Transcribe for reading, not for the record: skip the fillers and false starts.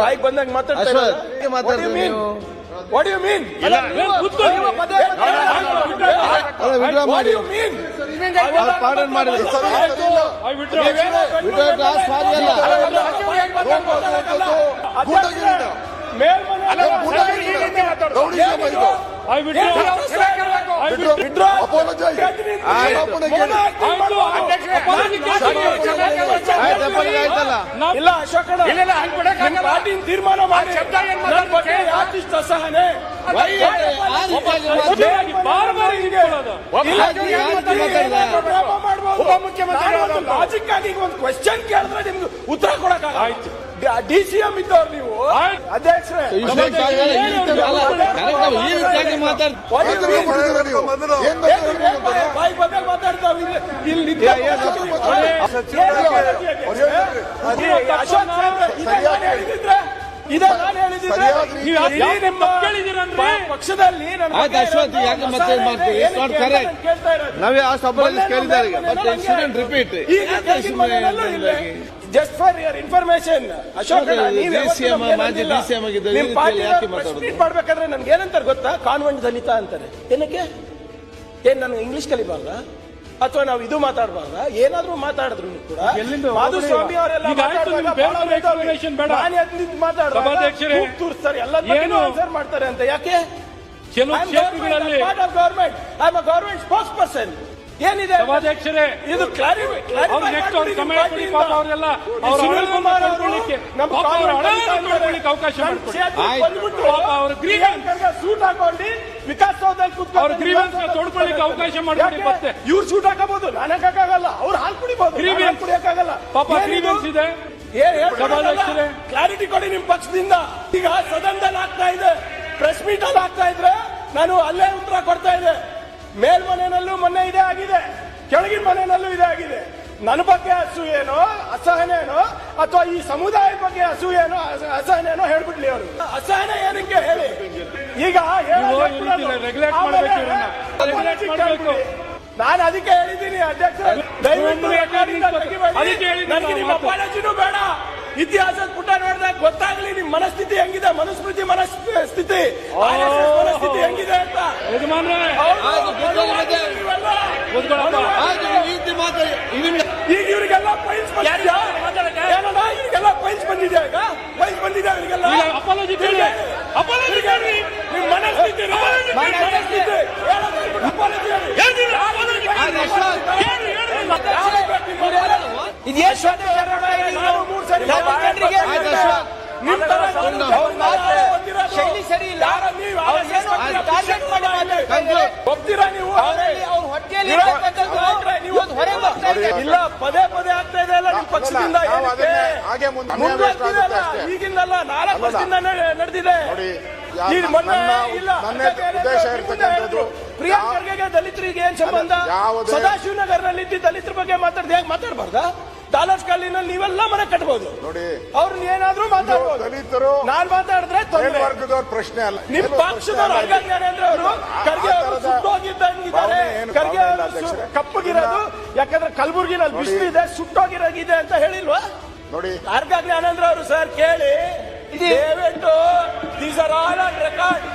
ಬಾಯಿಗೆ ಬಂದಾಗ ಮಾತಾಡ್ತೀವಿ. What do you mean? Pardon ಮಾಡಿದ್ರು ಇಲ್ಲ ಅಶೋಕ್ ಪಾರ್ಟಿ ತೀರ್ಮಾನ ಮಾಡಿ ಯಾಕಿಷ್ಟು ಅಸಹನೆ ಲಾಜಿಕ್ ಆಗಿ ಒಂದು ಕ್ವೆಶ್ಚನ್ ಕೇಳಿದ್ರೆ ನಿಮ್ಗೆ ಉತ್ತರ ಕೊಡಕ್ಕಾಗ DCM ಇದ್ದವ್ರು ನೀವು ಅಧ್ಯಕ್ಷರೇ ಬಾಯಿ ಬಂದಾಗ ಮಾತಾಡ್ತಾವ ಇಲ್ಲಿ ಪಕ್ಷದಲ್ಲಿ ನಾವೇ ಆ ಸಭೆಯಲ್ಲಿ ಕೇಳಿದ್ದಾರೆ repeat just for your information Ashok ಮಾಡ್ಬೇಕಾದ್ರೆ ನನ್ಗೆ ಏನಂತಾರೆ ಗೊತ್ತಾ, ಕಾನ್ವೆಂಟ್ ದಲಿತ ಅಂತಾರೆ. ಏನಕ್ಕೆ? ಏನ್ ನನ್ಗೆ ಇಂಗ್ಲಿಷ್ ಕಲಿಬಾರ್ದ ಅಥವಾ ನಾವು ಇದು ಮಾತಾಡಬಾರ್ದ? ಏನಾದ್ರೂ ಮಾತಾಡಿದ್ರು ಕೂಡ ಮಾಧುಸ್ವಾಮಿ ಅವರೆಲ್ಲ ತೋರಿಸ್ತಾರೆ, ಎಲ್ಲ ಆನ್ಸರ್ ಮಾಡ್ತಾರೆ ಅಂತ. ಯಾಕೆ? Government I am a government spokes person. ಏನಿದೆ ಸಭಾಧ್ಯಕ್ಷರೇ, ಇದು ಅವಕಾಶ ಸೂಟ್ ಹಾಕೊಂಡು ವಿಕಾಸ್ ಸೌಧದಲ್ಲಿ ತೊಡ್ಕೊಳ್ಳಿಕ್ಕೆ ಅವಕಾಶ ಮಾಡಿ. ಮತ್ತೆ ಇವ್ರು ಸೂಟ್ ಹಾಕಬಹುದು, ನಾನು ಹಾಕಕ್ಕಾಗಲ್ಲ. ಅವ್ರು ಹಾಲು ಕುಡಿಬಹುದು, ಕುಡಿಯಕ್ಕಾಗಲ್ಲ. ಪಾಪ ಗ್ರೀವೆನ್ಸ್ ಇದೆ. ಸಭಾಧ್ಯಕ್ಷರೇ, ಕ್ಲಾರಿಟಿ ಕೊಡಿ ನಿಮ್ ಪಕ್ಷದಿಂದ. ಈಗ ಸದನದಲ್ಲಿ ಆಗ್ತಾ ಇದೆ, ಪ್ರೆಸ್ ಮೀಟ್ ಅಲ್ಲಿ ಆಗ್ತಾ ಇದ್ರೆ ನಾನು ಅಲ್ಲೇ ಉತ್ತರ ಕೊಡ್ತಾ ಇದೆ. ಮೇಲ್ಮನೆಯಲ್ಲೂ ಮೊನ್ನೆ ಇದೇ ಆಗಿದೆ, ಕೆಳಗಿನ ಮನೆಯಲ್ಲೂ ಇದೇ ಆಗಿದೆ. ನನ್ನ ಬಗ್ಗೆ ಅಸೂಯೇನೋ ಅಸಹನೇನೋ ಅಥವಾ ಈ ಸಮುದಾಯದ ಬಗ್ಗೆ ಅಸೂಯೇನೋ ಅಸಹನೇನೋ ಹೇಳ್ಬಿಡ್ಲಿ ಅವರು. ಅಸಹನೆ ಏನಕ್ಕೆ ಹೇಳಿ. ಈಗ ನಾನು ಅದಕ್ಕೆ ಹೇಳಿದ್ದೀನಿ ಅಧ್ಯಕ್ಷ, ದಯವಿಟ್ಟು ನನಗೆ ನಿಮ್ಮ ಅಪಾಲಜಿನೂ ಬೇಡ. ಇತಿಹಾಸದ ಪುಟ ನೋಡಿದಾಗ ಗೊತ್ತಾಗ್ಲಿ ನಿಮ್ ಮನಸ್ಥಿತಿ ಹೆಂಗಿದೆ, ಮನುಸ್ಮೃತಿ ಮನಸ್ಥಿತಿ ಮನಸ್ಥಿತಿ ಹೆಂಗಿದೆ ಅಂತ. ಈಗ ಇವರಿಗೆಲ್ಲ ಫೈಲ್ಸ್ ಬಂದಿದ್ಯಾ? ಇವರಿಗೆಲ್ಲ ಫೈಲ್ಸ್ ಬಂದಿದೆ. ಈಗ ಫೈಲ್ಸ್ ಬಂದಿದೆ ಅವರಿಗೆಲ್ಲ. ನಿಮ್ ಮನಸ್ಥಿತಿ ಶೈಲಿ ಸರಿ ಇಲ್ಲ. ಒಪ್ತೀರಾ ನೀವು? ಇಲ್ಲ, ಪದೇ ಪದೇ ಆಗ್ತಾ ಇದೆ ಅಲ್ಲ ನಿಮ್ ಪಕ್ಷದಿಂದ. ಈಗಿಂದಲ್ಲ, 4 ವರ್ಷದಿಂದ ನಡೆದಿದೆ. ಪ್ರಿಯಾಂಕ್ ಖರ್ಗೆಗೆ ದಲಿತರಿಗೆ ಏನ್ ಸಂಬಂಧ? ಸದಾಶಿವನಗರ್ನಲ್ಲಿ ದಲಿತರ ಬಗ್ಗೆ ಮಾತಾಡ್ದೆ ಹೇಗೆ ಮಾತಾಡಬಾರ್ದ? ಡಾಲರ್ಸ್ ಕಾಲಿನಲ್ಲಿ ನೀವೆಲ್ಲ ಮನೆ ಕಟ್ಟಬಹುದು ನೋಡಿ. ಅವ್ರನ್ನ ಏನಾದ್ರೂ ಮಾತಾಡ್ಬೋದು. ದಲಿತರು ನಾನ್ ಮಾತಾಡಿದ್ರೆ ವರ್ಗದವ್ರ ಪ್ರಶ್ನೆ ಅಲ್ಲ. ನಿಮ್ ಪಕ್ಷದವ್ರು ಅರ್ಗ ಜ್ಞಾನೇಂದ್ರ ಅವರು ಖರ್ಗೆ ಅವರು ಸುಟ್ಟೋಗಿದ್ದಂಗಿದ್ದಾರೆ. ಖರ್ಗೆ ಅವರು ಕಪ್ಪಗಿರೋದು ಯಾಕಂದ್ರೆ ಕಲಬುರ್ಗಿನಲ್ಲಿ ಬಿಸಿಲು ಇದೆ, ಸುಟ್ಟೋಗಿರೋಗಿದೆ ಅಂತ ಹೇಳಿಲ್ವಾ ನೋಡಿ ಅರ್ಗ ಜ್ಞಾನೇಂದ್ರ ಅವರು. ಸರ್ ಕೇಳಿ, ದಯವಿಟ್ಟು these are all on record.